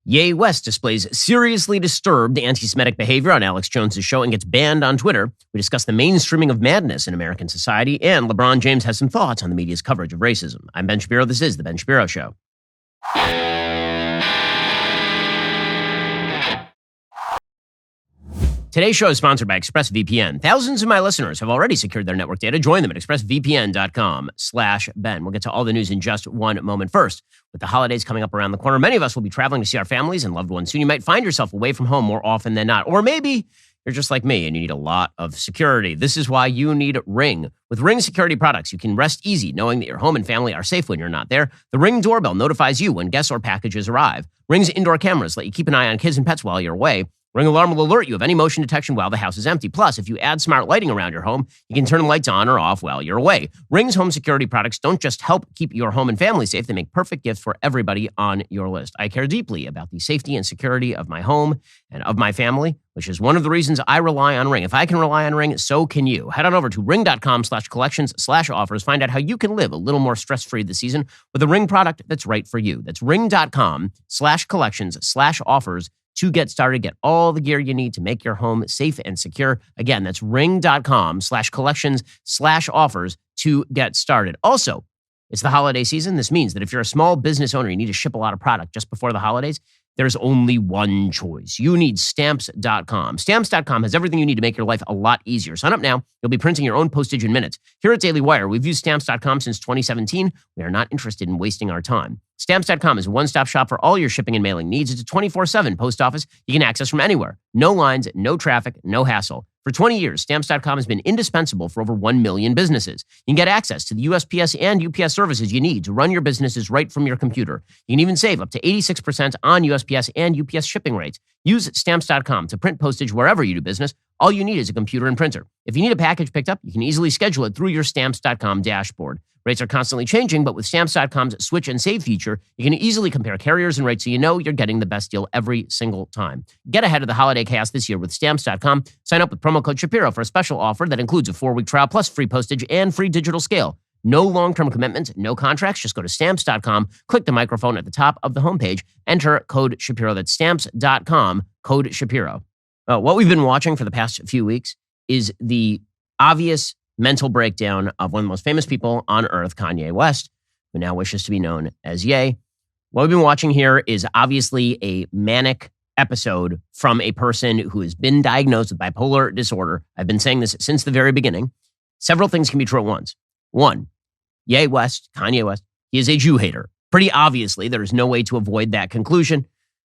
Ye West displays seriously disturbed anti-Semitic behavior on Alex Jones' show and gets banned on Twitter. We discuss the mainstreaming of madness in American society, and LeBron James has some thoughts on the media's coverage of racism. I'm Ben Shapiro. This is The Ben Shapiro Show. Today's show is sponsored by ExpressVPN. Thousands of my listeners have already secured their network data. Join them at expressvpn.com/Ben. We'll get to all the news in just one moment. First, with the holidays coming up around the corner, many of us will be traveling to see our families and loved ones soon. You might find yourself away from home more often than not. Or maybe you're just like me and you need a lot of security. This is why you need Ring. With Ring security products, you can rest easy knowing that your home and family are safe when you're not there. The Ring doorbell notifies you when guests or packages arrive. Ring's indoor cameras let you keep an eye on kids and pets while you're away. Ring alarm will alert you of any motion detection while the house is empty. Plus, if you add smart lighting around your home, you can turn the lights on or off while you're away. Ring's home security products don't just help keep your home and family safe, they make perfect gifts for everybody on your list. I care deeply about the safety and security of my home and of my family, which is one of the reasons I rely on Ring. If I can rely on Ring, so can you. Head on over to ring.com/collections/offers. Find out how you can live a little more stress-free this season with a Ring product that's right for you. That's ring.com/collections/offers. To get started, get all the gear you need to make your home safe and secure. Again, that's ring.com/collections/offers to get started. Also, it's the holiday season. This means that if you're a small business owner, you need to ship a lot of product just before the holidays, there's only one choice. You need Stamps.com. Stamps.com has everything you need to make your life a lot easier. Sign up now. You'll be printing your own postage in minutes. Here at DailyWire, we've used Stamps.com since 2017. We are not interested in wasting our time. Stamps.com is a one-stop shop for all your shipping and mailing needs. It's a 24/7 post office you can access from anywhere. No lines, no traffic, no hassle. For 20 years, Stamps.com has been indispensable for over 1 million businesses. You can get access to the USPS and UPS services you need to run your businesses right from your computer. You can even save up to 86% on USPS and UPS shipping rates. Use Stamps.com to print postage wherever you do business. All you need is a computer and printer. If you need a package picked up, you can easily schedule it through your Stamps.com dashboard. Rates are constantly changing, but with Stamps.com's Switch and Save feature, you can easily compare carriers and rates so you know you're getting the best deal every single time. Get ahead of the holiday chaos this year with Stamps.com. Sign up with promo code Shapiro for a special offer that includes a 4-week trial plus free postage and free digital scale. No long-term commitments, no contracts. Just go to Stamps.com, click the microphone at the top of the homepage, enter code Shapiro. That's Stamps.com, code Shapiro. What we've been watching for the past few weeks is the obvious mental breakdown of one of the most famous people on earth, Kanye West, who now wishes to be known as Ye. What we've been watching here is obviously a manic episode from a person who has been diagnosed with bipolar disorder. I've been saying this since the very beginning. Several things can be true at once. One, Ye West, Kanye West, he is a Jew hater. Pretty obviously, there is no way to avoid that conclusion.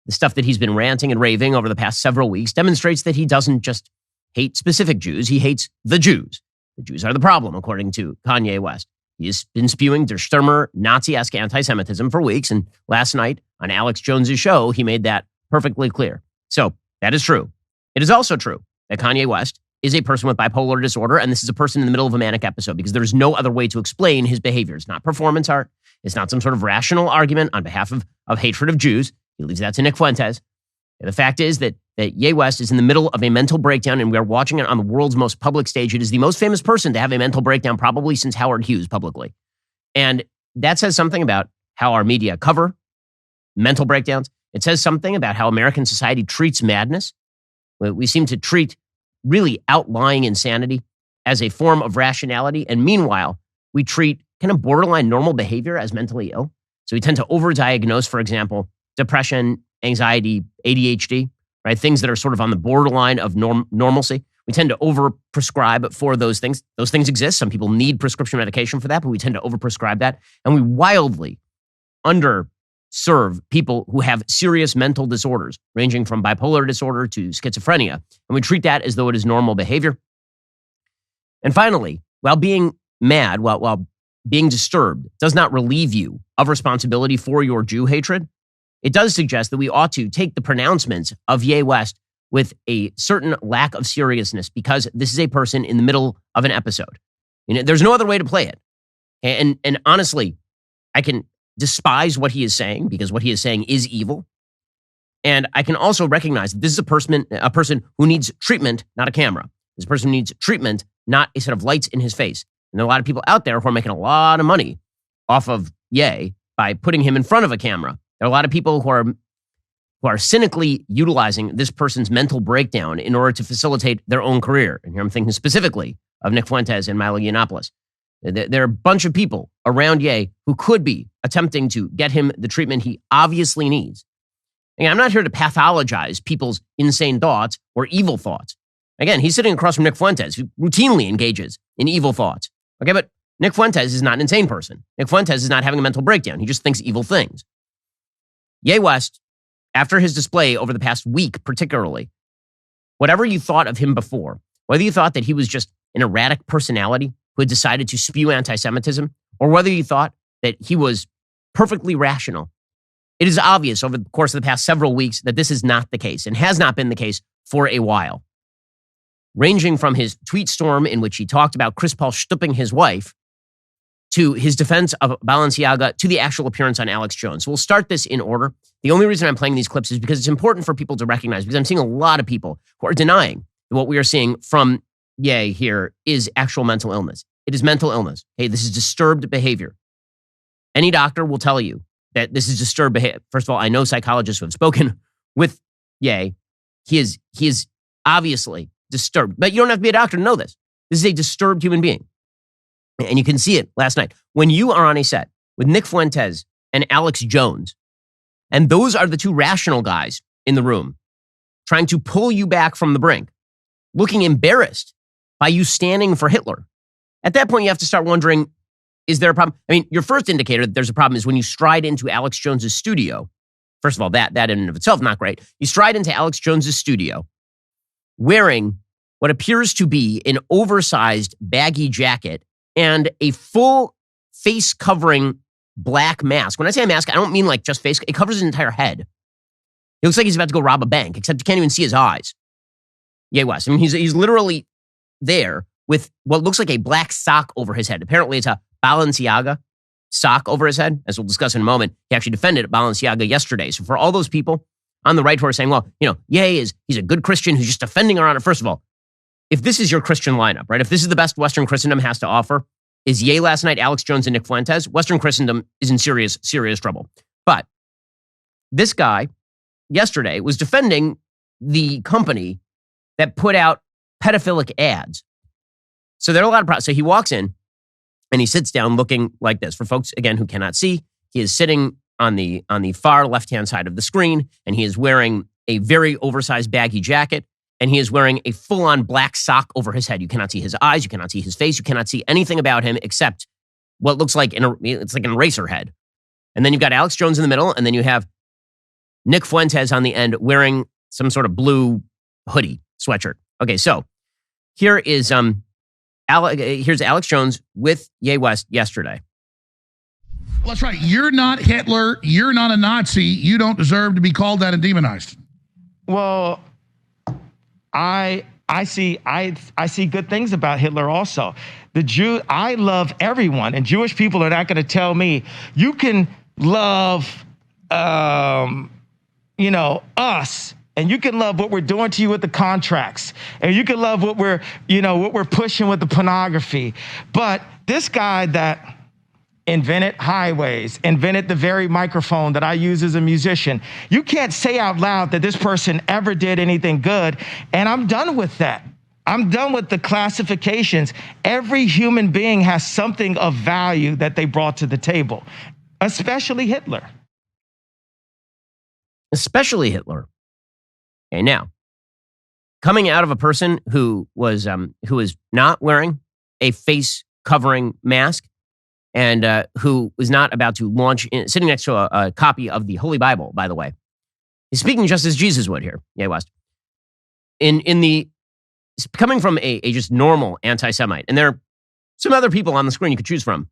The stuff that he's been ranting and raving over the past several weeks demonstrates that he doesn't just hate specific Jews, he hates the Jews. The Jews are the problem, according to Kanye West. He has been spewing Der Stürmer, Nazi-esque anti-Semitism for weeks, and last night on Alex Jones' show, he made that perfectly clear. So that is true. It is also true that Kanye West is a person with bipolar disorder, and this is a person in the middle of a manic episode because there's no other way to explain his behavior. It's not performance art. It's not some sort of rational argument on behalf of hatred of Jews. He leaves that to Nick Fuentes. The fact is that Ye West is in the middle of a mental breakdown, and we are watching it on the world's most public stage. It is the most famous person to have a mental breakdown probably since Howard Hughes publicly. And that says something about how our media cover mental breakdowns. It says something about how American society treats madness. We seem to treat really outlying insanity as a form of rationality, and meanwhile, we treat kind of borderline normal behavior as mentally ill. So we tend to overdiagnose, for example, depression, anxiety, ADHD, right? Things that are sort of on the borderline of normalcy. We tend to overprescribe for those things. Those things exist. Some people need prescription medication for that, but we tend to overprescribe that. And we wildly underserve people who have serious mental disorders, ranging from bipolar disorder to schizophrenia. And we treat that as though it is normal behavior. And finally, while being mad, while being disturbed does not relieve you of responsibility for your Jew hatred, it does suggest that we ought to take the pronouncements of Ye West with a certain lack of seriousness because this is a person in the middle of an episode. There's no other way to play it. And honestly, I can despise what he is saying because what he is saying is evil. And I can also recognize that this is a person who needs treatment, not a camera. This person needs treatment, not a set of lights in his face. And there are a lot of people out there who are making a lot of money off of Ye by putting him in front of a camera. There are a lot of people who are who are cynically utilizing this person's mental breakdown in order to facilitate their own career. And here I'm thinking specifically of Nick Fuentes and Milo Yiannopoulos. There are a bunch of people around Ye who could be attempting to get him the treatment he obviously needs. And I'm not here to pathologize people's insane thoughts or evil thoughts. Again, he's sitting across from Nick Fuentes, who routinely engages in evil thoughts. Okay, but Nick Fuentes is not an insane person. Nick Fuentes is not having a mental breakdown. He just thinks evil things. Ye West, after his display over the past week particularly, whatever you thought of him before, whether you thought that he was just an erratic personality who had decided to spew anti-Semitism, or whether you thought that he was perfectly rational, it is obvious over the course of the past several weeks that this is not the case and has not been the case for a while. Ranging from his tweet storm in which he talked about Chris Paul stooping his wife, to his defense of Balenciaga, to the actual appearance on Alex Jones. So we'll start this in order. The only reason I'm playing these clips is because it's important for people to recognize, because I'm seeing a lot of people who are denying that what we are seeing from Ye here is actual mental illness. It is mental illness. Hey, this is disturbed behavior. Any doctor will tell you that this is disturbed behavior. First of all, I know psychologists who have spoken with Ye. He is obviously disturbed, but you don't have to be a doctor to know this. This is a disturbed human being. And you can see it last night. When you are on a set with Nick Fuentes and Alex Jones, and those are the two rational guys in the room trying to pull you back from the brink, looking embarrassed by you standing for Hitler. At that point, you have to start wondering, is there a problem? I mean, your first indicator that there's a problem is when you stride into Alex Jones's studio. First of all, that in and of itself, not great. You stride into Alex Jones's studio wearing what appears to be an oversized baggy jacket and a full face covering black mask. When I say a mask, I don't mean like just face. It covers his entire head. He looks like he's about to go rob a bank, except you can't even see his eyes. Ye West. I mean, he's literally there with what looks like a black sock over his head. Apparently, it's a Balenciaga sock over his head, as we'll discuss in a moment. He actually defended Balenciaga yesterday. So for all those people on the right who are saying, well, Ye he's a good Christian who's just defending our honor. First of all, if this is your Christian lineup, right? If this is the best Western Christendom has to offer, is Ye last night, Alex Jones, and Nick Fuentes, Western Christendom is in serious, serious trouble. But this guy yesterday was defending the company that put out pedophilic ads. So there are a lot of problems. So he walks in and he sits down looking like this. For folks, again, who cannot see, he is sitting on the far left-hand side of the screen, and he is wearing a very oversized baggy jacket, and he is wearing a full-on black sock over his head. You cannot see his eyes, you cannot see his face, you cannot see anything about him except what looks like it's like an eraser head. And then you've got Alex Jones in the middle, and then you have Nick Fuentes on the end wearing some sort of blue hoodie sweatshirt. Okay, so here is here's Alex Jones with Ye West yesterday. Well, that's right. You're not Hitler. You're not a Nazi. You don't deserve to be called that and demonized. Well, I see good things about Hitler also. I love everyone, and Jewish people are not going to tell me you can love us, and you can love what we're doing to you with the contracts, and you can love what we're pushing with the pornography. But this guy that invented highways, invented the very microphone that I use as a musician, you can't say out loud that this person ever did anything good. And I'm done with that. I'm done with the classifications. Every human being has something of value that they brought to the table, especially Hitler. Especially Hitler. Okay, now, coming out of a person who is not wearing a face covering mask, and who is not about to launch, sitting next to a copy of the Holy Bible, by the way. He's speaking just as Jesus would here, Ye West. Coming from a just normal anti-Semite, and there are some other people on the screen you could choose from,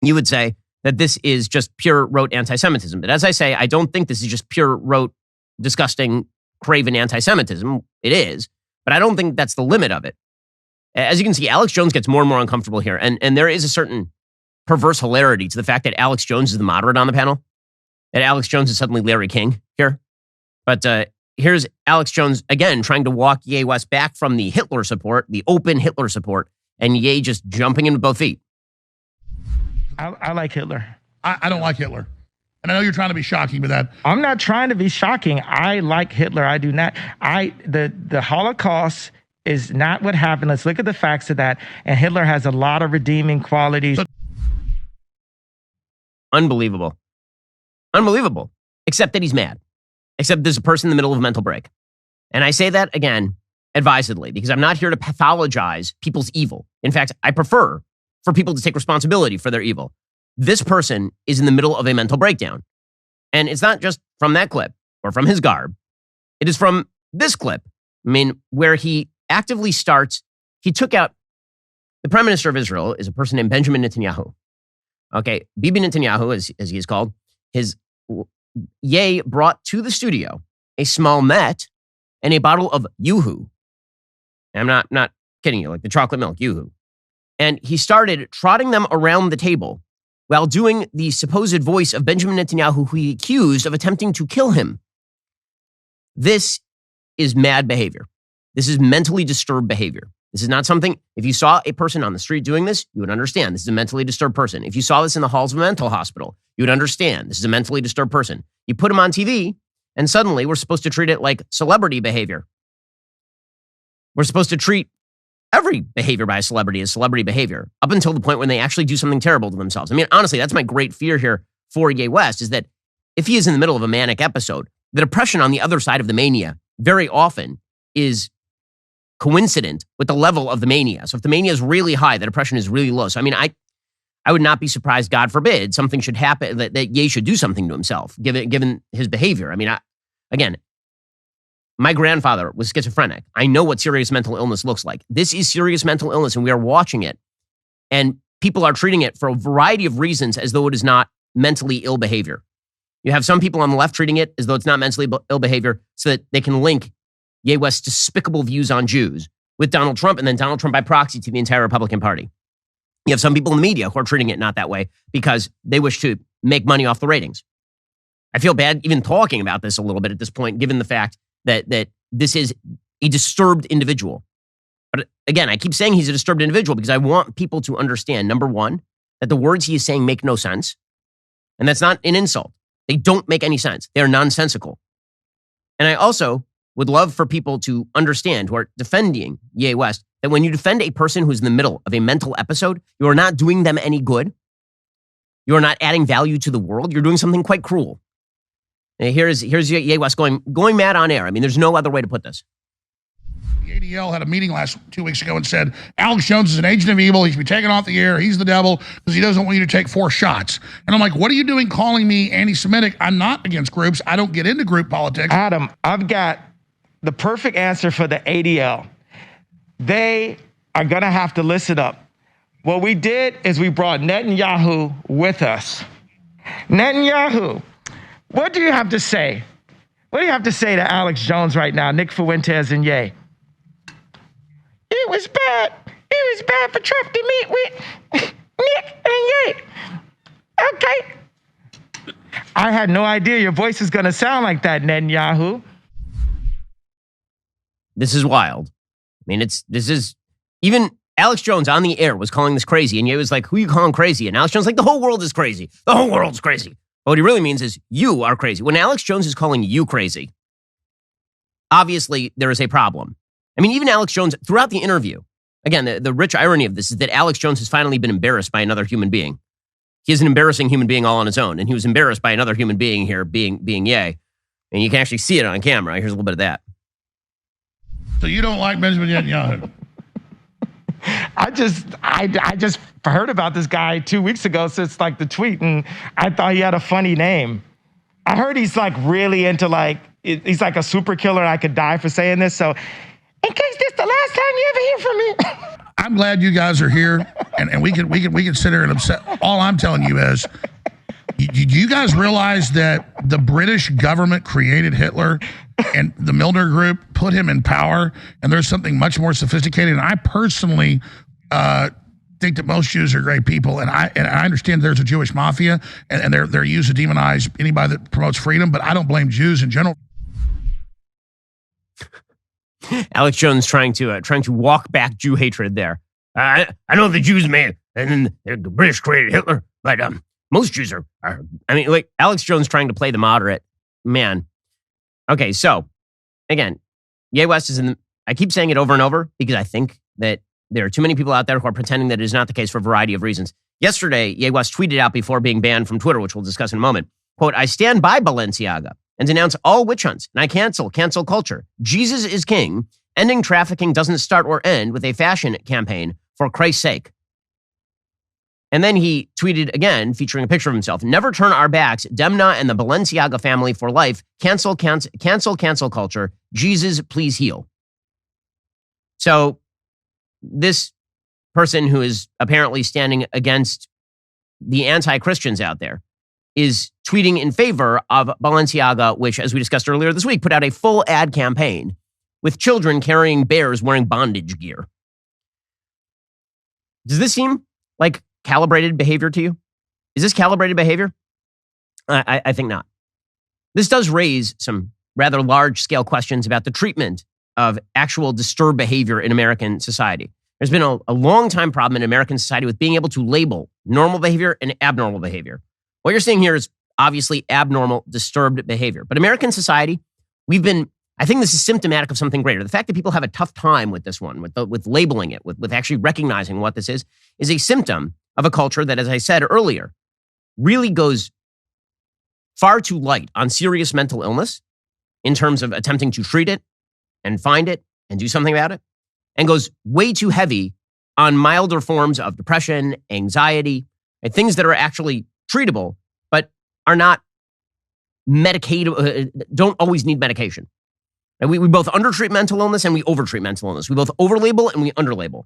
you would say that this is just pure rote anti-Semitism. But as I say, I don't think this is just pure rote, disgusting, craven anti-Semitism. It is, but I don't think that's the limit of it. As you can see, Alex Jones gets more and more uncomfortable here, and there is a certain perverse hilarity to the fact that Alex Jones is the moderate on the panel, that Alex Jones is suddenly Larry King here. But here's Alex Jones, again, trying to walk Ye West back from the Hitler support, the open Hitler support, and Ye just jumping in with both feet. I like Hitler. I don't like Hitler. And I know you're trying to be shocking with that. I'm not trying to be shocking. I like Hitler. I do not. The Holocaust is not what happened. Let's look at the facts of that. And Hitler has a lot of redeeming qualities. Unbelievable. Unbelievable. Except that he's mad. Except there's a person in the middle of a mental break. And I say that, again, advisedly, because I'm not here to pathologize people's evil. In fact, I prefer for people to take responsibility for their evil. This person is in the middle of a mental breakdown. And it's not just from that clip or from his garb. It is from this clip. I mean, where he actively starts, he took out, the prime minister of Israel is a person named Benjamin Netanyahu. Okay, Bibi Netanyahu, as he is called, Ye brought to the studio a small Met and a bottle of Yoo-hoo. And I'm not kidding you, like the chocolate milk, Yoo-hoo. And he started trotting them around the table while doing the supposed voice of Benjamin Netanyahu, who he accused of attempting to kill him. This is mad behavior. This is mentally disturbed behavior. This is not something, if you saw a person on the street doing this, you would understand. This is a mentally disturbed person. If you saw this in the halls of a mental hospital, you would understand. This is a mentally disturbed person. You put him on TV, and suddenly we're supposed to treat it like celebrity behavior. We're supposed to treat every behavior by a celebrity as celebrity behavior, up until the point when they actually do something terrible to themselves. I mean, honestly, that's my great fear here for Ye West, is that if he is in the middle of a manic episode, the depression on the other side of the mania very often is coincident with the level of the mania. So if the mania is really high, the depression is really low. So I mean, I would not be surprised, God forbid, something should happen, that Ye should do something to himself, given his behavior. I mean, again, my grandfather was schizophrenic. I know what serious mental illness looks like. This is serious mental illness, and we are watching it. And people are treating it for a variety of reasons as though it is not mentally ill behavior. You have some people on the left treating it as though it's not mentally ill behavior so that they can link Ye West's despicable views on Jews with Donald Trump, and then Donald Trump by proxy to the entire Republican Party. You have some people in the media who are treating it not that way because they wish to make money off the ratings. I feel bad even talking about this a little bit at this point, given the fact that this is a disturbed individual. But again, I keep saying he's a disturbed individual because I want people to understand, number one, that the words he is saying make no sense. And that's not an insult. They don't make any sense. They are nonsensical. And I also would love for people to understand, who are defending Ye West, that when you defend a person who's in the middle of a mental episode, you are not doing them any good. You are not adding value to the world. You're doing something quite cruel. And here's Ye West going mad on air. I mean, there's no other way to put this. The ADL had a meeting 2 weeks ago and said, Alex Jones is an agent of evil. He should be taken off the air. He's the devil because he doesn't want you to take 4 shots. And I'm like, what are you doing calling me anti-Semitic? I'm not against groups. I don't get into group politics. Adam, I've got the perfect answer for the ADL. They are going to have to listen up. What we did is we brought Netanyahu with us. Netanyahu, what do you have to say? What do you have to say to Alex Jones right now, Nick Fuentes and Ye? It was bad. It was bad for Trump to meet with Nick and Ye. Okay. I had no idea your voice is going to sound like that, Netanyahu. This is wild. I mean, this is, even Alex Jones on the air was calling this crazy, and Ye was like, who are you calling crazy? And Alex Jones like, the whole world is crazy. The whole world's crazy. But what he really means is you are crazy. When Alex Jones is calling you crazy, obviously there is a problem. I mean, even Alex Jones, throughout the interview, again, the rich irony of this is that Alex Jones has finally been embarrassed by another human being. He is an embarrassing human being all on his own, and he was embarrassed by another human being here, being Ye. And you can actually see it on camera. Here's a little bit of that. So you don't like Benjamin Netanyahu? I just heard about this guy 2 weeks ago since like the tweet, and I thought he had a funny name. I heard he's like really into he's like a super killer. I could die for saying this. So in case this the last time you ever hear from me. I'm glad you guys are here, and we can sit here and upset. All I'm telling you is, do you guys realize that the British government created Hitler and the Milner Group put him in power, and there's something much more sophisticated? And I personally think that most Jews are great people, and I understand there's a Jewish mafia, and they're used to demonize anybody that promotes freedom, but I don't blame Jews in general. Alex Jones trying to walk back Jew hatred there. I know the Jews made, and then the British created Hitler, but Most Jews are I mean, like Alex Jones trying to play the moderate. Man. Okay, so again, Ye West is I keep saying it over and over because I think that there are too many people out there who are pretending that it is not the case for a variety of reasons. Yesterday, Ye West tweeted out before being banned from Twitter, which we'll discuss in a moment, quote, I stand by Balenciaga and denounce all witch hunts, and I cancel culture. Jesus is king. Ending trafficking doesn't start or end with a fashion campaign, for Christ's sake. And then he tweeted again, featuring a picture of himself, never turn our backs, Demna and the Balenciaga family for life. Cancel culture. Jesus, please heal. So this person who is apparently standing against the anti-Christians out there is tweeting in favor of Balenciaga, which, as we discussed earlier this week, put out a full ad campaign with children carrying bears wearing bondage gear. Does this seem like calibrated behavior to you? Is this calibrated behavior? I think not. This does raise some rather large-scale questions about the treatment of actual disturbed behavior in American society. There's been a long-time problem in American society with being able to label normal behavior and abnormal behavior. What you're seeing here is obviously abnormal, disturbed behavior. But American society, I think this is symptomatic of something greater. The fact that people have a tough time with this one, with labeling it, with actually recognizing what this is a symptom of a culture that, as I said earlier, really goes far too light on serious mental illness in terms of attempting to treat it and find it and do something about it, and goes way too heavy on milder forms of depression, anxiety, and things that are actually treatable, but are not don't always need medication. And we both undertreat mental illness and we overtreat mental illness. We both overlabel and we underlabel.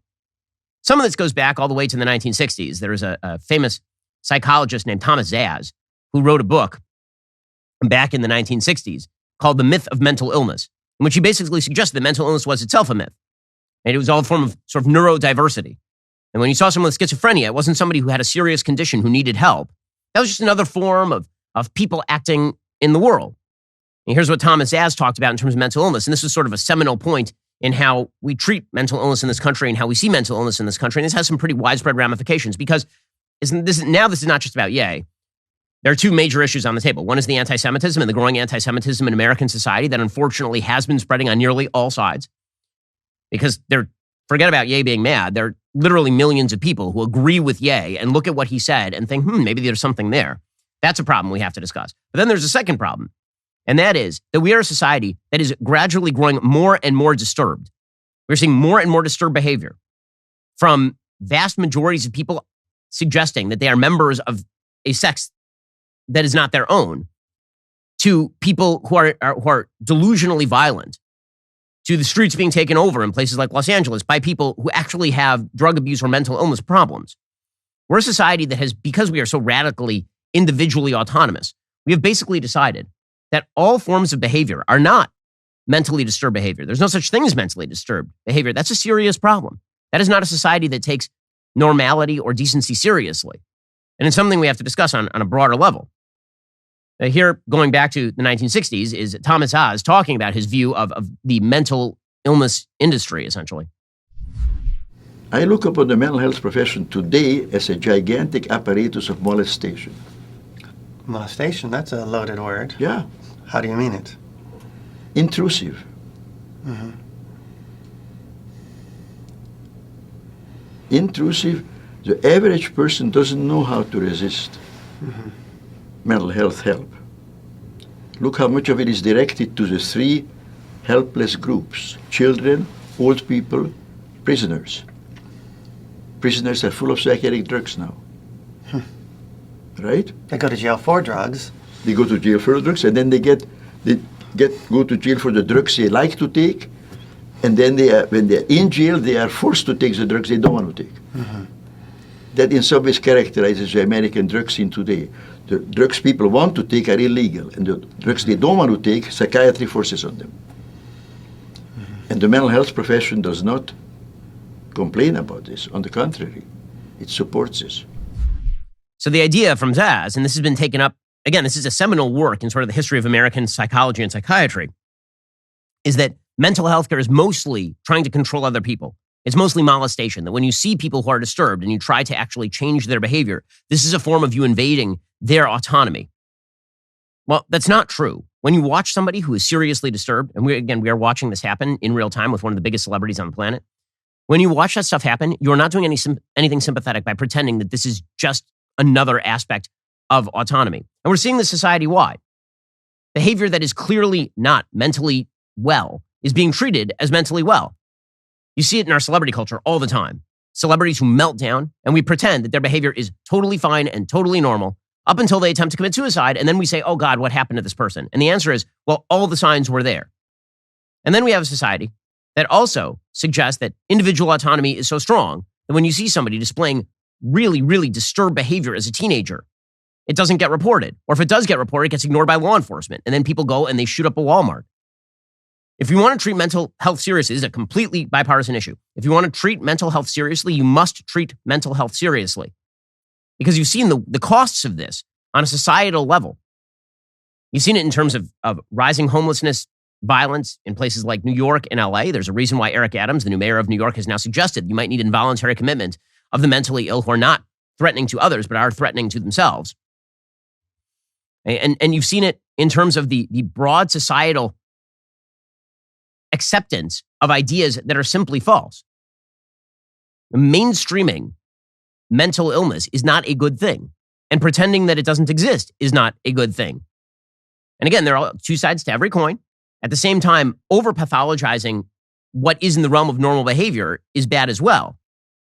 Some of this goes back all the way to the 1960s. There is a famous psychologist named Thomas Zaz who wrote a book back in the 1960s called The Myth of Mental Illness, in which he basically suggested that mental illness was itself a myth. And it was all a form of sort of neurodiversity. And when you saw someone with schizophrenia, it wasn't somebody who had a serious condition who needed help. That was just another form of people acting in the world. And here's what Thomas Zaz talked about in terms of mental illness. And this is sort of a seminal point in how we treat mental illness in this country and how we see mental illness in this country. And this has some pretty widespread ramifications because this is not just about Ye. There are two major issues on the table. One is the anti-Semitism and the growing anti-Semitism in American society that unfortunately has been spreading on nearly all sides. Because forget about Ye being mad. There are literally millions of people who agree with Ye and look at what he said and think, maybe there's something there. That's a problem we have to discuss. But then there's a second problem. And that is that we are a society that is gradually growing more and more disturbed. We're seeing more and more disturbed behavior from vast majorities of people suggesting that they are members of a sex that is not their own, to people who are delusionally violent, to the streets being taken over in places like Los Angeles by people who actually have drug abuse or mental illness problems. We're a society that has, because we are so radically individually autonomous, we have basically decided that all forms of behavior are not mentally disturbed behavior. There's no such thing as mentally disturbed behavior. That's a serious problem. That is not a society that takes normality or decency seriously. And it's something we have to discuss on a broader level. Here, going back to the 1960s, is Thomas Oz talking about his view of the mental illness industry, essentially. I look upon the mental health profession today as a gigantic apparatus of molestation. Molestation? That's a loaded word. Yeah. How do you mean it? Intrusive. Mm-hmm. Intrusive. The average person doesn't know how to resist mental health help. Look how much of it is directed to the three helpless groups: children, old people, prisoners. Prisoners are full of psychiatric drugs now. Right? They go to jail for drugs. They go to jail for drugs, and then they go to jail for the drugs they like to take, and then when they're in jail, they are forced to take the drugs they don't want to take. Mm-hmm. That in some ways characterizes the American drug scene today. The drugs people want to take are illegal, and the drugs they don't want to take, psychiatry forces on them. Mm-hmm. And the mental health profession does not complain about this. On the contrary, it supports this. So the idea from Zaz, and this has been taken up, again, this is a seminal work in sort of the history of American psychology and psychiatry, is that mental health care is mostly trying to control other people. It's mostly molestation, that when you see people who are disturbed and you try to actually change their behavior, this is a form of you invading their autonomy. Well, that's not true. When you watch somebody who is seriously disturbed, and we are watching this happen in real time with one of the biggest celebrities on the planet. When you watch that stuff happen, you're not doing anything sympathetic by pretending that this is just another aspect of autonomy. And we're seeing this society-wide. Behavior that is clearly not mentally well is being treated as mentally well. You see it in our celebrity culture all the time. Celebrities who melt down, and we pretend that their behavior is totally fine and totally normal up until they attempt to commit suicide, and then we say, oh God, what happened to this person? And the answer is, well, all the signs were there. And then we have a society that also suggests that individual autonomy is so strong that when you see somebody displaying really, really disturbed behavior as a teenager, it doesn't get reported. Or if it does get reported, it gets ignored by law enforcement. And then people go and they shoot up a Walmart. If you want to treat mental health seriously, this is a completely bipartisan issue. If you want to treat mental health seriously, you must treat mental health seriously. Because you've seen the costs of this on a societal level. You've seen it in terms of rising homelessness, violence in places like New York and LA. There's a reason why Eric Adams, the new mayor of New York, has now suggested you might need involuntary commitment of the mentally ill who are not threatening to others, but are threatening to themselves. And you've seen it in terms of the broad societal acceptance of ideas that are simply false. Mainstreaming mental illness is not a good thing. And pretending that it doesn't exist is not a good thing. And again, there are two sides to every coin. At the same time, over-pathologizing what is in the realm of normal behavior is bad as well.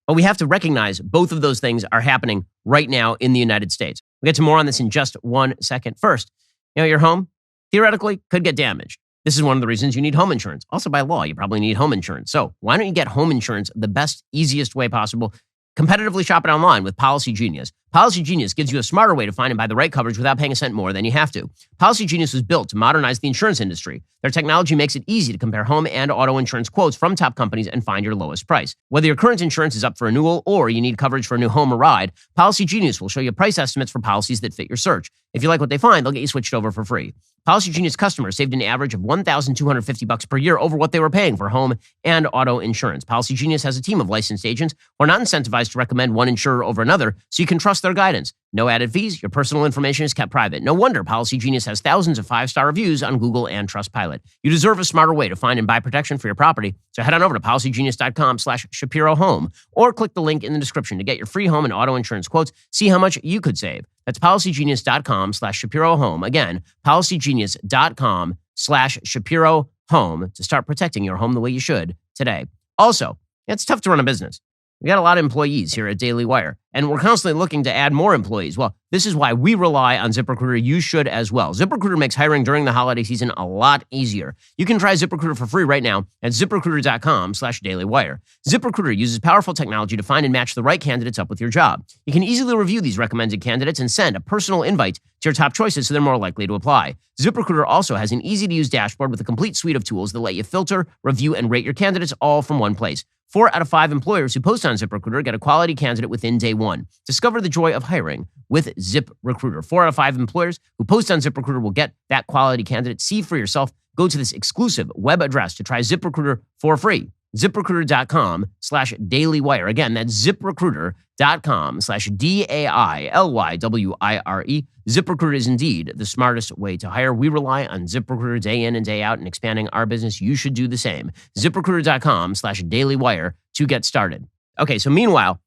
But we have to recognize both of those things are happening right now in the United States. We'll get to more on this in just 1 second. First, your home theoretically could get damaged. This is one of the reasons you need home insurance. Also, by law, you probably need home insurance. So why don't you get home insurance the best, easiest way possible? Competitively shop it online with Policy Genius. Policy Genius gives you a smarter way to find and buy the right coverage without paying a cent more than you have to. Policy Genius was built to modernize the insurance industry. Their technology makes it easy to compare home and auto insurance quotes from top companies and find your lowest price. Whether your current insurance is up for renewal or you need coverage for a new home or ride, Policy Genius will show you price estimates for policies that fit your search. If you like what they find, they'll get you switched over for free. Policy Genius customers saved an average of $1,250 per year over what they were paying for home and auto insurance. Policy Genius has a team of licensed agents who are not incentivized to recommend one insurer over another, so you can trust their guidance. No added fees. Your personal information is kept private. No wonder Policy Genius has thousands of 5-star reviews on Google and Trustpilot. You deserve a smarter way to find and buy protection for your property. So head on over to policygenius.com/ShapiroHome or click the link in the description to get your free home and auto insurance quotes. See how much you could save. That's policygenius.com/ShapiroHome. Again, policygenius.com/ShapiroHome to start protecting your home the way you should today. Also, it's tough to run a business. We got a lot of employees here at DailyWire, and we're constantly looking to add more employees. Well, this is why we rely on ZipRecruiter. You should as well. ZipRecruiter makes hiring during the holiday season a lot easier. You can try ZipRecruiter for free right now at ZipRecruiter.com/DailyWire. ZipRecruiter uses powerful technology to find and match the right candidates up with your job. You can easily review these recommended candidates and send a personal invite to your top choices so they're more likely to apply. ZipRecruiter also has an easy-to-use dashboard with a complete suite of tools that let you filter, review, and rate your candidates all from one place. 4 out of 5 employers who post on ZipRecruiter get a quality candidate within day 1. Discover the joy of hiring with ZipRecruiter. 4 out of 5 employers who post on ZipRecruiter will get that quality candidate. See for yourself. Go to this exclusive web address to try ZipRecruiter for free. ZipRecruiter.com/DailyWire. Again, that's ZipRecruiter.com/DAILYWIRE. ZipRecruiter is indeed the smartest way to hire. We rely on ZipRecruiter day in and day out in expanding our business. You should do the same. ZipRecruiter.com/DailyWire to get started. Okay, so meanwhile,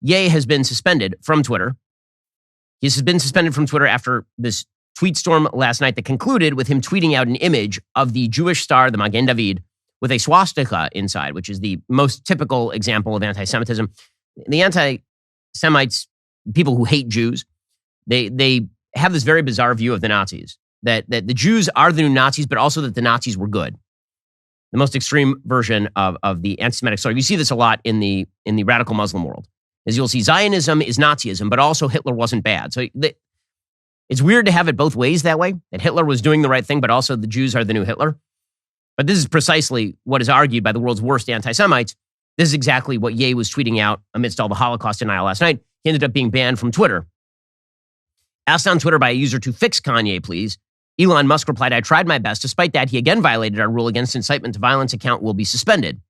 Ye has been suspended from Twitter. He's been suspended from Twitter after this tweet storm last night that concluded with him tweeting out an image of the Jewish star, the Magen David, with a swastika inside, which is the most typical example of anti-Semitism. The anti-Semites, people who hate Jews, they have this very bizarre view of the Nazis, that the Jews are the new Nazis, but also that the Nazis were good. The most extreme version of the anti-Semitic story. You see this a lot in the radical Muslim world, is you'll see Zionism is Nazism, but also Hitler wasn't bad. So it's weird to have it both ways that way, that Hitler was doing the right thing, but also the Jews are the new Hitler. But this is precisely what is argued by the world's worst anti-Semites. This is exactly what Ye was tweeting out amidst all the Holocaust denial last night. He ended up being banned from Twitter. Asked on Twitter by a user to fix Kanye, please, Elon Musk replied, "I tried my best. Despite that, he again violated our rule against incitement to violence. Account will be suspended."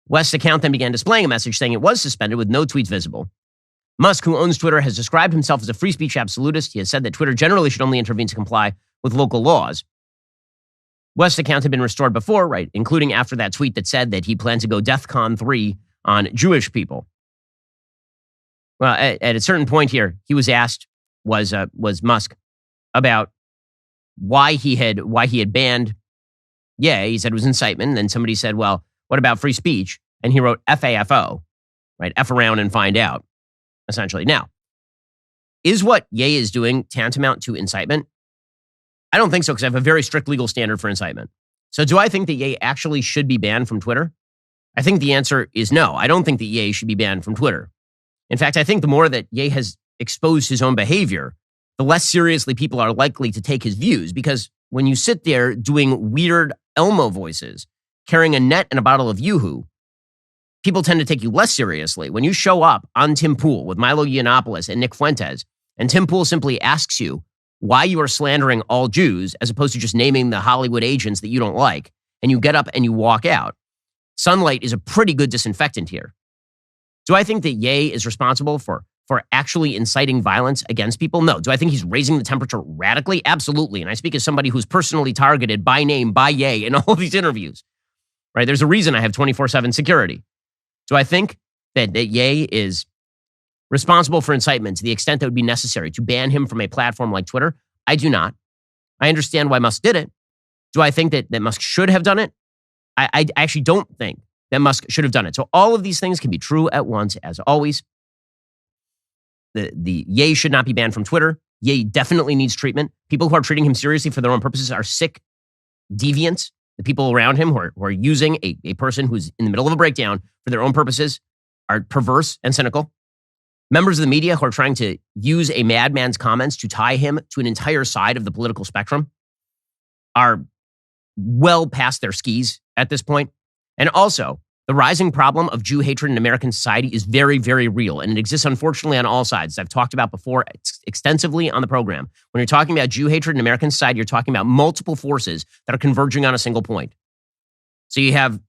West's account then began displaying a message saying it was suspended with no tweets visible. Musk, who owns Twitter, has described himself as a free speech absolutist. He has said that Twitter generally should only intervene to comply with local laws. West's account had been restored before, right, including after that tweet that said that he planned to go DEFCON 3 on Jewish people. Well, at a certain point here, he was asked, was Musk, about why he had banned. Yeah, he said it was incitement. And then somebody said, well, what about free speech? And he wrote FAFO, right? F around and find out, essentially. Now, is what Ye is doing tantamount to incitement? I don't think so, because I have a very strict legal standard for incitement. So do I think that Ye actually should be banned from Twitter? I think the answer is no. I don't think that Ye should be banned from Twitter. In fact, I think the more that Ye has exposed his own behavior, the less seriously people are likely to take his views. Because when you sit there doing weird Elmo voices, carrying a net and a bottle of Yoo-hoo, people tend to take you less seriously. When you show up on Tim Pool with Milo Yiannopoulos and Nick Fuentes, and Tim Pool simply asks you why you are slandering all Jews as opposed to just naming the Hollywood agents that you don't like, and you get up and you walk out, sunlight is a pretty good disinfectant here. Do I think that Ye is responsible for actually inciting violence against people? No. Do I think he's raising the temperature radically? Absolutely. And I speak as somebody who's personally targeted by name by Ye in all of these interviews. Right? There's a reason I have 24/7 security. Do I think that Ye is responsible for incitement to the extent that would be necessary to ban him from a platform like Twitter? I do not. I understand why Musk did it. Do I think that Musk should have done it? I actually don't think that Musk should have done it. So all of these things can be true at once, as always. The Ye should not be banned from Twitter. Ye definitely needs treatment. People who are treating him seriously for their own purposes are sick deviants. The people around him who are using a person who's in the middle of a breakdown for their own purposes are perverse and cynical. Members of the media who are trying to use a madman's comments to tie him to an entire side of the political spectrum are well past their skis at this point. And also, the rising problem of Jew hatred in American society is very, very real, and it exists, unfortunately, on all sides. I've talked about before extensively on the program. When you're talking about Jew hatred in American society, you're talking about multiple forces that are converging on a single point. So you have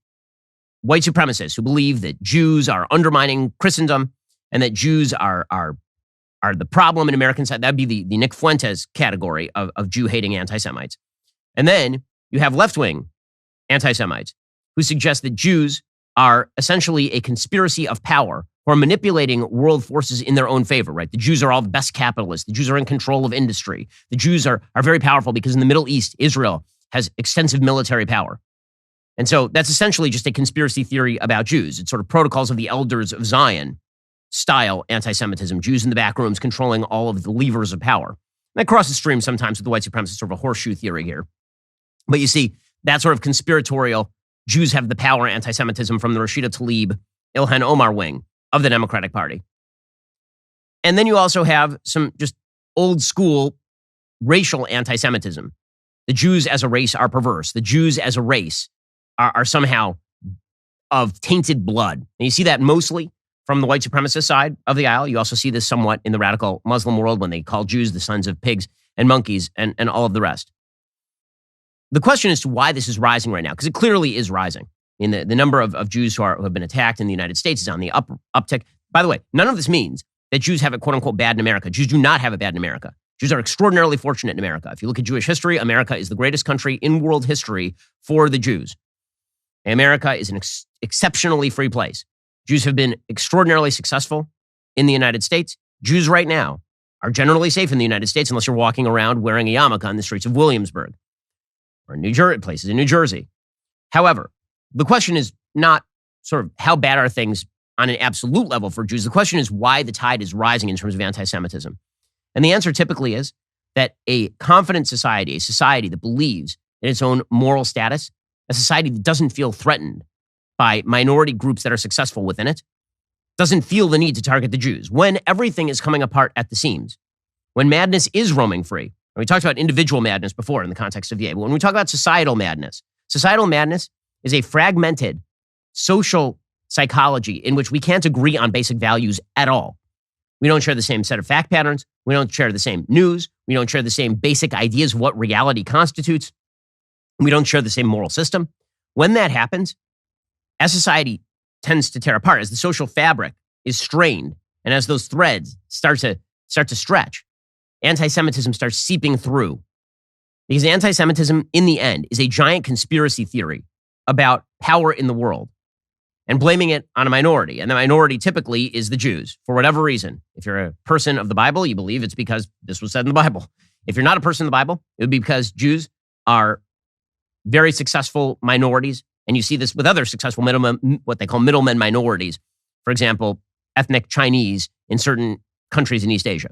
white supremacists who believe that Jews are undermining Christendom and that Jews are the problem in American society. That'd be the Nick Fuentes category of Jew-hating anti-Semites. And then you have left-wing anti-Semites who suggest that Jews are essentially a conspiracy of power who are manipulating world forces in their own favor, right? The Jews are all the best capitalists. The Jews are in control of industry. The Jews are very powerful because in the Middle East, Israel has extensive military power. And so that's essentially just a conspiracy theory about Jews. It's sort of protocols of the elders of Zion style anti-Semitism. Jews in the back rooms controlling all of the levers of power. And that crosses streams sometimes with the white supremacist, sort of a horseshoe theory here. But you see, that sort of conspiratorial Jews have the power anti-Semitism from the Rashida Tlaib, Ilhan Omar wing of the Democratic Party. And then you also have some just old school racial anti-Semitism. The Jews as a race are perverse. The Jews as a race are somehow of tainted blood. And you see that mostly from the white supremacist side of the aisle. You also see this somewhat in the radical Muslim world when they call Jews the sons of pigs and monkeys and all of the rest. The question as to why this is rising right now, because it clearly is rising. I mean, the number of Jews who have been attacked in the United States is on the uptick. By the way, none of this means that Jews have it, quote unquote, bad in America. Jews do not have it bad in America. Jews are extraordinarily fortunate in America. If you look at Jewish history, America is the greatest country in world history for the Jews. America is an exceptionally free place. Jews have been extraordinarily successful in the United States. Jews right now are generally safe in the United States unless you're walking around wearing a yarmulke on the streets of Williamsburg or places in New Jersey. However, the question is not sort of how bad are things on an absolute level for Jews. The question is why the tide is rising in terms of anti-Semitism. And the answer typically is that a confident society, a society that believes in its own moral status, a society that doesn't feel threatened by minority groups that are successful within it, doesn't feel the need to target the Jews. When everything is coming apart at the seams, when madness is roaming free, and we talked about individual madness before in the context of Ye, but when we talk about societal madness is a fragmented social psychology in which we can't agree on basic values at all. We don't share the same set of fact patterns. We don't share the same news. We don't share the same basic ideas of what reality constitutes. We don't share the same moral system. When that happens, as society tends to tear apart, as the social fabric is strained, and as those threads start to stretch, anti-Semitism starts seeping through. Because anti-Semitism, in the end, is a giant conspiracy theory about power in the world and blaming it on a minority. And the minority typically is the Jews, for whatever reason. If you're a person of the Bible, you believe it's because this was said in the Bible. If you're not a person of the Bible, it would be because Jews are very successful minorities. And you see this with other successful what they call middlemen minorities. For example, ethnic Chinese in certain countries in East Asia.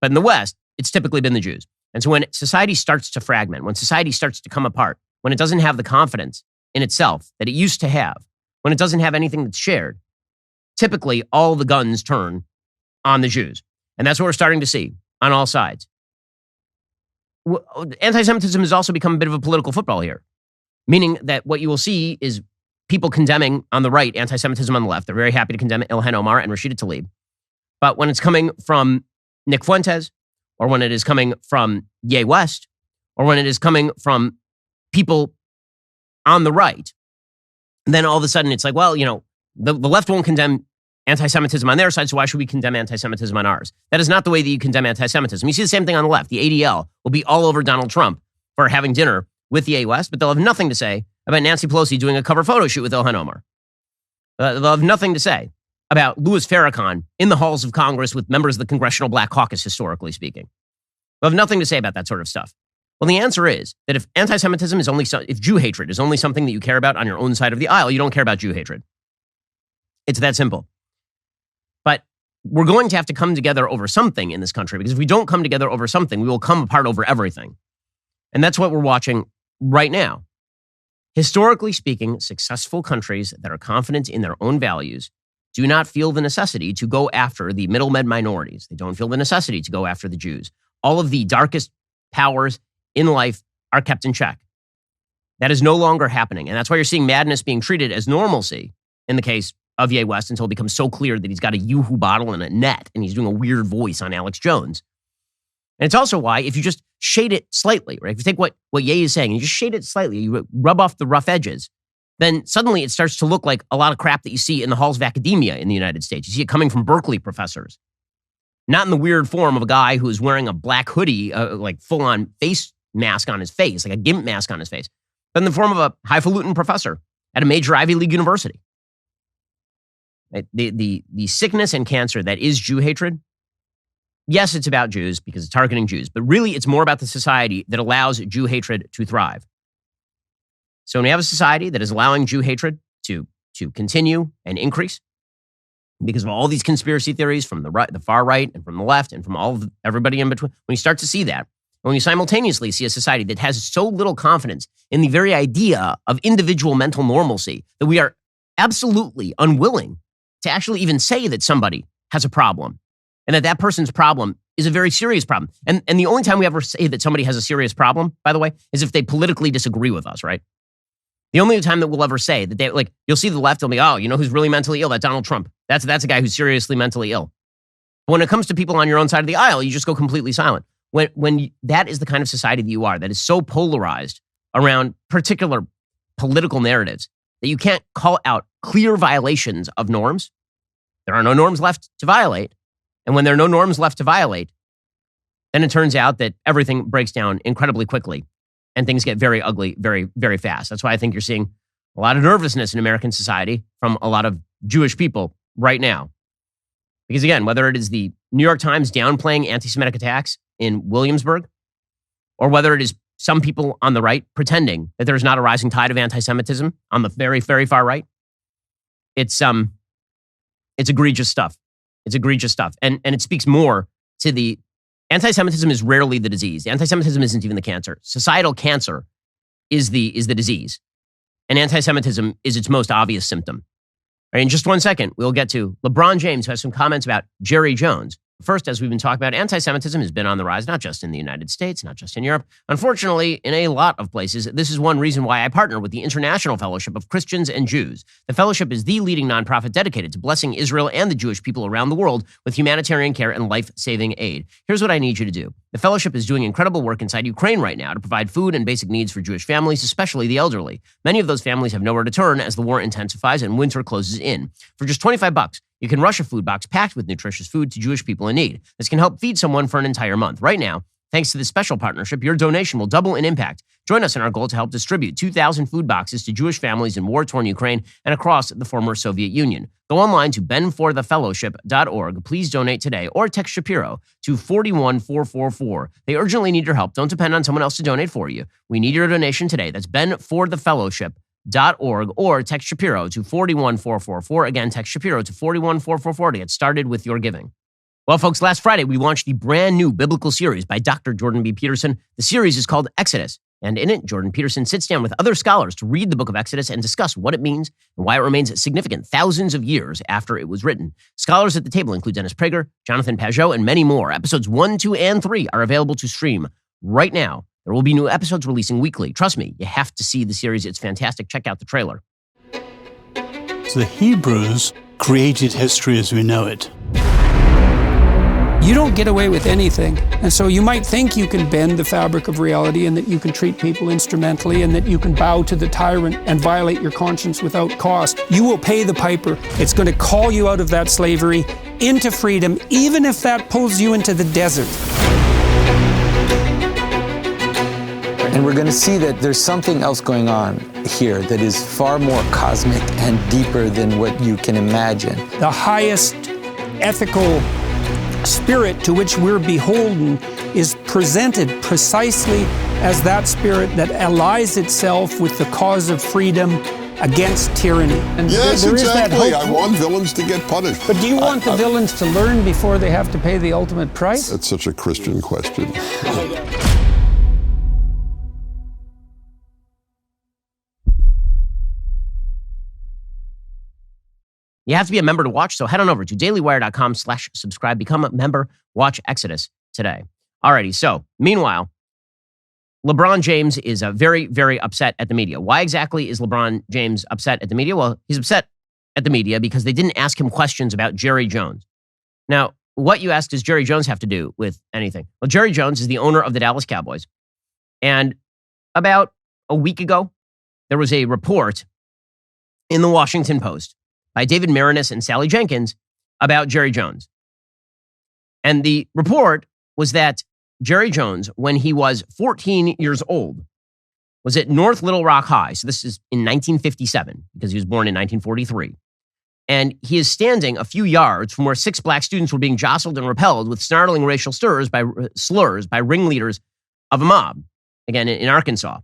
But in the West, it's typically been the Jews. And so when society starts to fragment, when society starts to come apart, when it doesn't have the confidence in itself that it used to have, when it doesn't have anything that's shared, typically all the guns turn on the Jews. And that's what we're starting to see on all sides. Anti-Semitism has also become a bit of a political football here, meaning that what you will see is people condemning on the right anti-Semitism on the left. They're very happy to condemn Ilhan Omar and Rashida Tlaib. But when it's coming from Nick Fuentes, or when it is coming from Ye West, or when it is coming from people on the right, then all of a sudden it's like, well, you know, the left won't condemn anti-Semitism on their side, so why should we condemn anti-Semitism on ours? That is not the way that you condemn anti-Semitism. You see the same thing on the left. The ADL will be all over Donald Trump for having dinner with Ye West, but they'll have nothing to say about Nancy Pelosi doing a cover photo shoot with Ilhan Omar. They'll have nothing to say about Louis Farrakhan in the halls of Congress with members of the Congressional Black Caucus, historically speaking. They'll have nothing to say about that sort of stuff. Well, the answer is that if anti-Semitism is only, if Jew hatred is only something that you care about on your own side of the aisle, you don't care about Jew hatred. It's that simple. But we're going to have to come together over something in this country, because if we don't come together over something, we will come apart over everything. And that's what we're watching right now. Historically speaking, successful countries that are confident in their own values do not feel the necessity to go after the middlemen minorities. They don't feel the necessity to go after the Jews. All of the darkest powers in life are kept in check. That is no longer happening. And that's why you're seeing madness being treated as normalcy in the case of Ye West, until it becomes so clear that he's got a Yoo-hoo bottle and a net and he's doing a weird voice on Alex Jones. And it's also why, if you just shade it slightly, right? If you take what Ye is saying and you just shade it slightly, you rub off the rough edges, then suddenly it starts to look like a lot of crap that you see in the halls of academia in the United States. You see it coming from Berkeley professors. Not in the weird form of a guy who is wearing a black hoodie, like full-on face mask on his face, like a GIMP mask on his face, but in the form of a highfalutin professor at a major Ivy League university. The sickness and cancer that is Jew hatred, yes, it's about Jews because it's targeting Jews, but really it's more about the society that allows Jew hatred to thrive. So when we have a society that is allowing Jew hatred to continue and increase because of all these conspiracy theories from the right, the far right, and from the left, and from everybody in between, when you start to see that, when you simultaneously see a society that has so little confidence in the very idea of individual mental normalcy that we are absolutely unwilling to actually even say that somebody has a problem and that person's problem is a very serious problem. And the only time we ever say that somebody has a serious problem, by the way, is if they politically disagree with us, right? The only time that we'll ever say that they, like, you'll see the left, they'll be, oh, you know who's really mentally ill? That's Donald Trump. That's a guy who's seriously mentally ill. But when it comes to people on your own side of the aisle, you just go completely silent. That is the kind of society that you are, that is so polarized around particular political narratives that you can't call out clear violations of norms. There are no norms left to violate. And when there are no norms left to violate, then it turns out that everything breaks down incredibly quickly and things get very ugly very, very fast. That's why I think you're seeing a lot of nervousness in American society from a lot of Jewish people right now. Because again, whether it is the New York Times downplaying anti-Semitic attacks in Williamsburg, or whether it is some people on the right pretending that there's not a rising tide of anti-Semitism on the very, very far right, it's egregious stuff. It's egregious stuff. And it speaks more to the anti-Semitism is rarely the disease. Anti-Semitism isn't even the cancer. Societal cancer is the disease. And anti-Semitism is its most obvious symptom. All right, in just 1 second, we'll get to LeBron James, who has some comments about Jerry Jones. First, as we've been talking about, anti-Semitism has been on the rise, not just in the United States, not just in Europe. Unfortunately, in a lot of places, this is one reason why I partner with the International Fellowship of Christians and Jews. The fellowship is the leading nonprofit dedicated to blessing Israel and the Jewish people around the world with humanitarian care and life-saving aid. Here's what I need you to do. The fellowship is doing incredible work inside Ukraine right now to provide food and basic needs for Jewish families, especially the elderly. Many of those families have nowhere to turn as the war intensifies and winter closes in. For just $25, you can rush a food box packed with nutritious food to Jewish people in need. This can help feed someone for an entire month. Right now, thanks to this special partnership, your donation will double in impact. Join us in our goal to help distribute 2,000 food boxes to Jewish families in war-torn Ukraine and across the former Soviet Union. Go online to benforthefellowship.org. Please donate today or text Shapiro to 41444. They urgently need your help. Don't depend on someone else to donate for you. We need your donation today. That's benforthefellowship.org or text Shapiro to 41444. Again, text Shapiro to 41444 to get started with your giving. Well, folks, last Friday, we launched the brand new biblical series by Dr. Jordan B. Peterson. The series is called Exodus, and in it, Jordan Peterson sits down with other scholars to read the book of Exodus and discuss what it means and why it remains significant thousands of years after it was written. Scholars at the table include Dennis Prager, Jonathan Pajot, and many more. Episodes 1, 2, and 3 are available to stream right now. There will be new episodes releasing weekly. Trust me, you have to see the series. It's fantastic. Check out the trailer. The Hebrews created history as we know it. You don't get away with anything. And so you might think you can bend the fabric of reality and that you can treat people instrumentally and that you can bow to the tyrant and violate your conscience without cost. You will pay the piper. It's going to call you out of that slavery into freedom, even if that pulls you into the desert. And we're going to see that there's something else going on here that is far more cosmic and deeper than what you can imagine. The highest ethical spirit to which we're beholden is presented precisely as that spirit that allies itself with the cause of freedom against tyranny. And yes, there exactly. Is that hope. I want villains to get punished. But do you want the villains to learn before they have to pay the ultimate price? That's such a Christian question. You have to be a member to watch, so head on over to dailywire.com/subscribe. Become a member. Watch Exodus today. Alrighty, so meanwhile, LeBron James is very, very upset at the media. Why exactly is LeBron James upset at the media? Well, he's upset at the media because they didn't ask him questions about Jerry Jones. Now, what you ask does Jerry Jones have to do with anything? Well, Jerry Jones is the owner of the Dallas Cowboys. And about a week ago, there was a report in the Washington Post by David Marinis and Sally Jenkins about Jerry Jones. And the report was that Jerry Jones, when he was 14 years old, was at North Little Rock High. So this is in 1957, because he was born in 1943. And he is standing a few yards from where 6 black students were being jostled and repelled with snarling racial slurs by ringleaders of a mob, again, in Arkansas.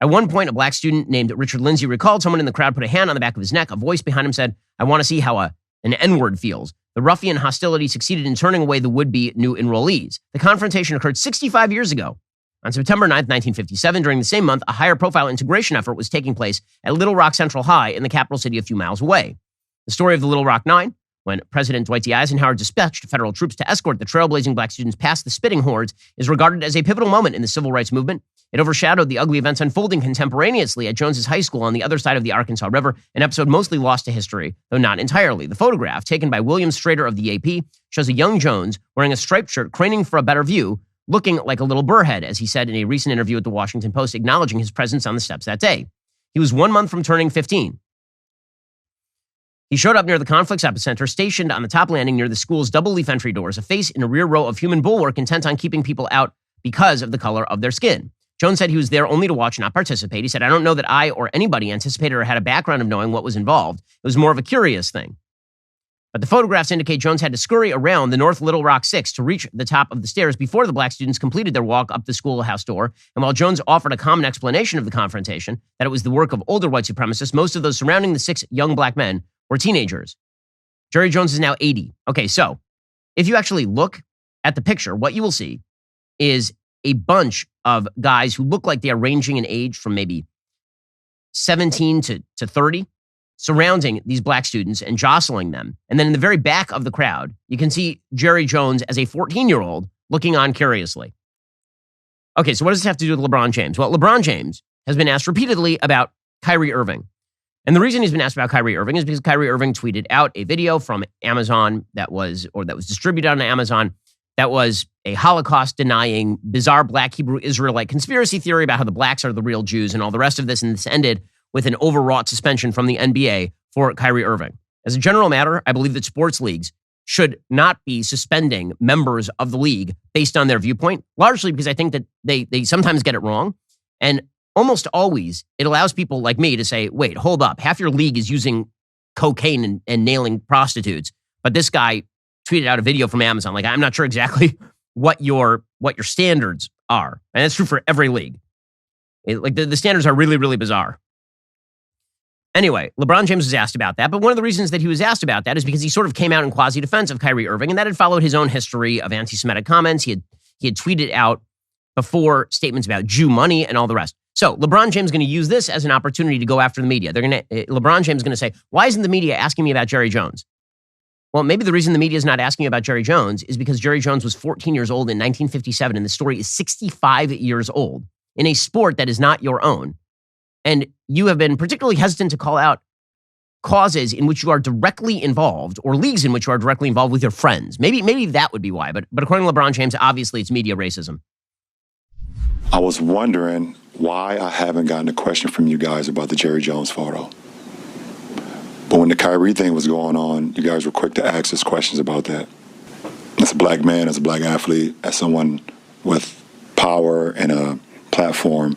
At one point, a black student named Richard Lindsay recalled someone in the crowd put a hand on the back of his neck. A voice behind him said, "I want to see how an N-word feels." The ruffian hostility succeeded in turning away the would-be new enrollees. The confrontation occurred 65 years ago. On September 9th, 1957, during the same month, a higher-profile integration effort was taking place at Little Rock Central High in the capital city a few miles away. The story of the Little Rock Nine, when President Dwight D. Eisenhower dispatched federal troops to escort the trailblazing black students past the spitting hordes, is regarded as a pivotal moment in the civil rights movement. It overshadowed the ugly events unfolding contemporaneously at Jones's high school on the other side of the Arkansas River, an episode mostly lost to history, though not entirely. The photograph, taken by William Strader of the AP, shows a young Jones wearing a striped shirt, craning for a better view, looking like a little burrhead, as he said in a recent interview with the Washington Post, acknowledging his presence on the steps that day. He was 1 month from turning 15. He showed up near the conflict's epicenter, stationed on the top landing near the school's double-leaf entry doors, a face in a rear row of human bulwark intent on keeping people out because of the color of their skin. Jones said he was there only to watch, not participate. He said, "I don't know that I or anybody anticipated or had a background of knowing what was involved. It was more of a curious thing." But the photographs indicate Jones had to scurry around the North Little Rock 6 to reach the top of the stairs before the black students completed their walk up the schoolhouse door. And while Jones offered a common explanation of the confrontation, that it was the work of older white supremacists, most of those surrounding the 6 young black men were teenagers. Jerry Jones is now 80. Okay, so if you actually look at the picture, what you will see is a bunch of guys who look like they are ranging in age from maybe 17 to 30. surrounding these black students and jostling them. And then in the very back of the crowd, you can see Jerry Jones as a 14-year-old looking on curiously. Okay, so what does this have to do with LeBron James? Well, LeBron James has been asked repeatedly about Kyrie Irving. And the reason he's been asked about Kyrie Irving is because Kyrie Irving tweeted out a video from Amazon that was distributed on Amazon that was a Holocaust-denying, bizarre black Hebrew Israelite conspiracy theory about how the blacks are the real Jews and all the rest of this. And this ended with an overwrought suspension from the NBA for Kyrie Irving. As a general matter, I believe that sports leagues should not be suspending members of the league based on their viewpoint, largely because I think that they sometimes get it wrong. And almost always, it allows people like me to say, wait, hold up. Half your league is using cocaine and nailing prostitutes. But this guy tweeted out a video from Amazon. Like, I'm not sure exactly what your standards are. And that's true for every league. The standards are really, really bizarre. Anyway, LeBron James was asked about that. But one of the reasons that he was asked about that is because he sort of came out in quasi-defense of Kyrie Irving. And that had followed his own history of anti-Semitic comments. He had tweeted out before statements about Jew money and all the rest. So LeBron James is going to use this as an opportunity to go after the media. LeBron James is going to say, why isn't the media asking me about Jerry Jones? Well, maybe the reason the media is not asking you about Jerry Jones is because Jerry Jones was 14 years old in 1957, and the story is 65 years old in a sport that is not your own. And you have been particularly hesitant to call out causes in which you are directly involved or leagues in which you are directly involved with your friends. Maybe that would be why. But according to LeBron James, obviously it's media racism. I was wondering why I haven't gotten a question from you guys about the Jerry Jones photo. But when the Kyrie thing was going on, you guys were quick to ask us questions about that. As a black man, as a black athlete, as someone with power and a platform,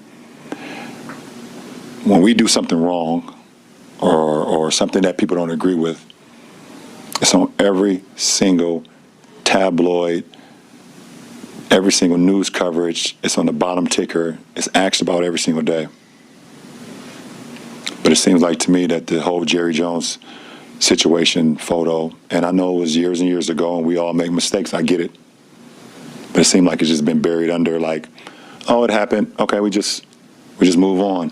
when we do something wrong or something that people don't agree with, it's on every single tabloid, every single news coverage. It's on the bottom ticker. It's asked about every single day. But it seems like to me that the whole Jerry Jones situation photo, and I know it was years and years ago and we all make mistakes, I get it. But it seemed like it's just been buried under like, oh, it happened. Okay, we just move on.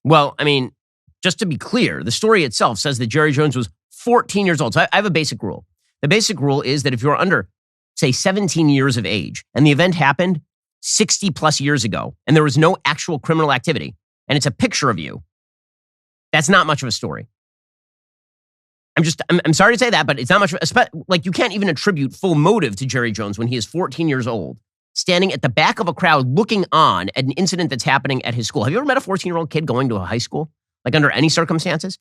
Well, I mean, just to be clear, the story itself says that Jerry Jones was 14 years old. So I have a basic rule. The basic rule is that if you're under, say, 17 years of age and the event happened 60 plus years ago and there was no actual criminal activity and it's a picture of you, that's not much of a story. I'm sorry to say that, but it's not much. Like, you can't even attribute full motive to Jerry Jones when he is 14 years old, standing at the back of a crowd looking on at an incident that's happening at his school. Have you ever met a 14-year-old kid going to a high school? Like, under any circumstances?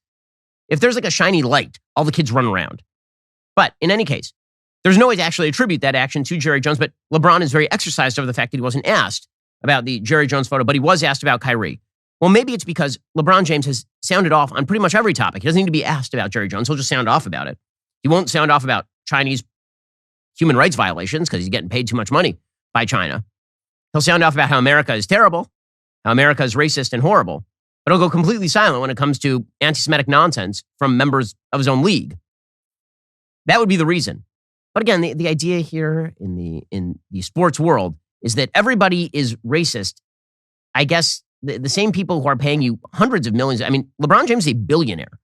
If there's like a shiny light, all the kids run around. But in any case, there's no way to actually attribute that action to Jerry Jones, but LeBron is very exercised over the fact that he wasn't asked about the Jerry Jones photo, but he was asked about Kyrie. Well, maybe it's because LeBron James has sounded off on pretty much every topic. He doesn't need to be asked about Jerry Jones. He'll just sound off about it. He won't sound off about Chinese human rights violations because he's getting paid too much money by China. He'll sound off about how America is terrible, how America is racist and horrible, but he'll go completely silent when it comes to anti-Semitic nonsense from members of his own league. That would be the reason. But again, the idea here in the sports world is that everybody is racist. I guess the same people who are paying you hundreds of millions. I mean, LeBron James is a billionaire.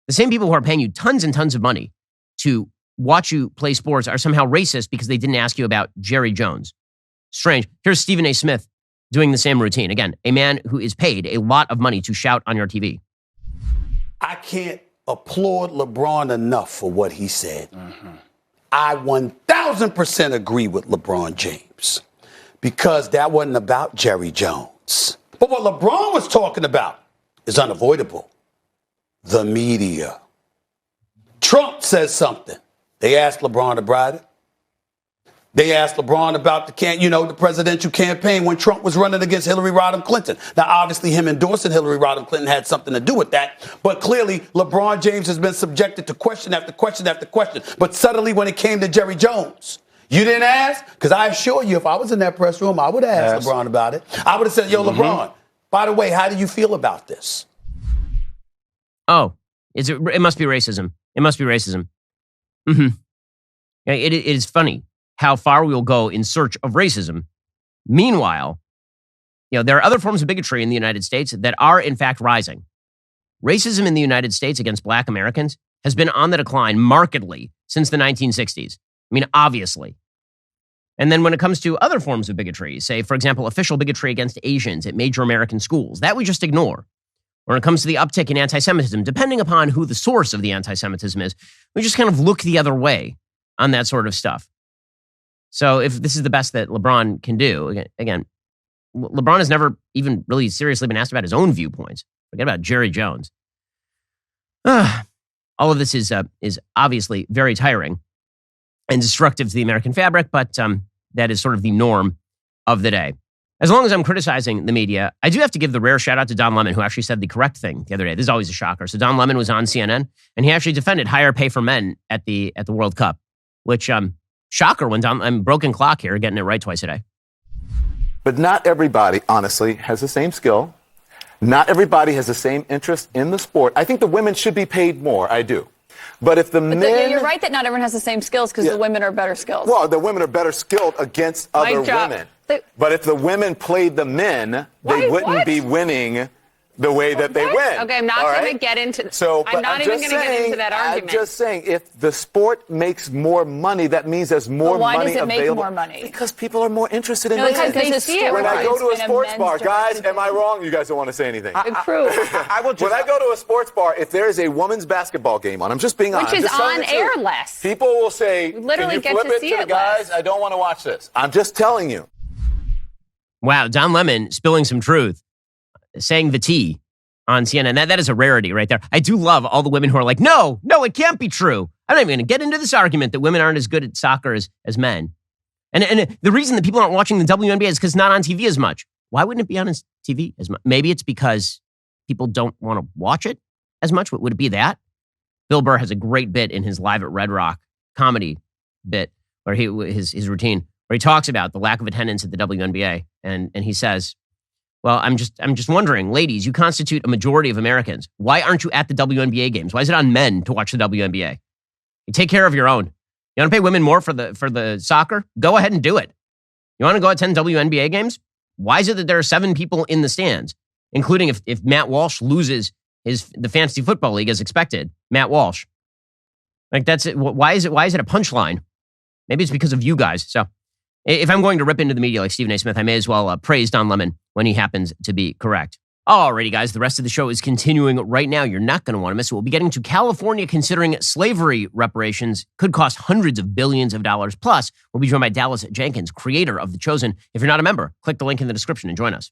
The same people who are paying you tons and tons of money to watch you play sports are somehow racist because they didn't ask you about Jerry Jones. Strange. Here's Stephen A. Smith doing the same routine. Again, a man who is paid a lot of money to shout on your TV. I can't applaud LeBron enough for what he said. Mm-hmm. I 1,000% agree with LeBron James because that wasn't about Jerry Jones. But what LeBron was talking about is unavoidable. The media. Trump says something. They asked LeBron about it. They asked LeBron about the presidential campaign when Trump was running against Hillary Rodham Clinton. Now, obviously, him endorsing Hillary Rodham Clinton had something to do with that. But clearly, LeBron James has been subjected to question after question after question. But suddenly, when it came to Jerry Jones, you didn't ask? Because I assure you, if I was in that press room, I would have asked LeBron about it. I would have said, LeBron, by the way, how do you feel about this? Oh, it must be racism. It must be racism. Mm-hmm. It is funny how far we will go in search of racism. Meanwhile, there are other forms of bigotry in the United States that are, in fact, rising. Racism in the United States against black Americans has been on the decline markedly since the 1960s. I mean, obviously. And then when it comes to other forms of bigotry, say, for example, official bigotry against Asians at major American schools, that we just ignore. When it comes to the uptick in anti-Semitism, depending upon who the source of the anti-Semitism is, we just kind of look the other way on that sort of stuff. So if this is the best that LeBron can do, again, LeBron has never even really seriously been asked about his own viewpoints. Forget about Jerry Jones. All of this is obviously very tiring and destructive to the American fabric, but that is sort of the norm of the day. As long as I'm criticizing the media, I do have to give the rare shout out to Don Lemon, who actually said the correct thing the other day. This is always a shocker. So Don Lemon was on CNN, and he actually defended higher pay for men at the World Cup, which shocker when broken clock here, getting it right twice a day. But not everybody, honestly, has the same skill. Not everybody has the same interest in the sport. I think the women should be paid more. I do. But if the men... You're right that not everyone has the same skills because the women are better skilled. Well, the women are better skilled against other women. But if the women played the men, they wouldn't be winning the way that they win. Okay, I'm not going to get into I'm not even going to get into that argument. I'm just saying, if the sport makes more money, that means there's more money available. Why does it make more money? Because people are more interested in because they see it. When I go to a sports bar, guys, am I wrong? You guys don't want to say anything. True. When I go to a sports bar, if there is a women's basketball game on, I'm just being honest. Which is on air less. People will say, we literally can you flip it to the guys? I don't want to watch this. I'm just telling you. Wow, Don Lemon spilling some truth, saying the T on CNN. That is a rarity right there. I do love all the women who are like, no, it can't be true. I'm not even going to get into this argument that women aren't as good at soccer as men. And the reason that people aren't watching the WNBA is because it's not on TV as much. Why wouldn't it be on TV as much? Maybe it's because people don't want to watch it as much. Would it be that? Bill Burr has a great bit in his Live at Red Rock comedy bit, where his routine, where he talks about the lack of attendance at the WNBA. And he says, well, I'm just wondering, ladies, you constitute a majority of Americans. Why aren't you at the WNBA games? Why is it on men to watch the WNBA? You take care of your own. You want to pay women more for the soccer? Go ahead and do it. You want to go attend WNBA games? Why is it that there are 7 people in the stands, including if Matt Walsh loses the fantasy football league as expected? Matt Walsh. Like, that's it. Why is it a punchline? Maybe it's because of you guys. So if I'm going to rip into the media like Stephen A. Smith, I may as well praise Don Lemon when he happens to be correct. Alrighty, guys, the rest of the show is continuing right now. You're not going to want to miss it. We'll be getting to California considering slavery reparations could cost hundreds of billions of dollars. Plus, we'll be joined by Dallas Jenkins, creator of The Chosen. If you're not a member, click the link in the description and join us.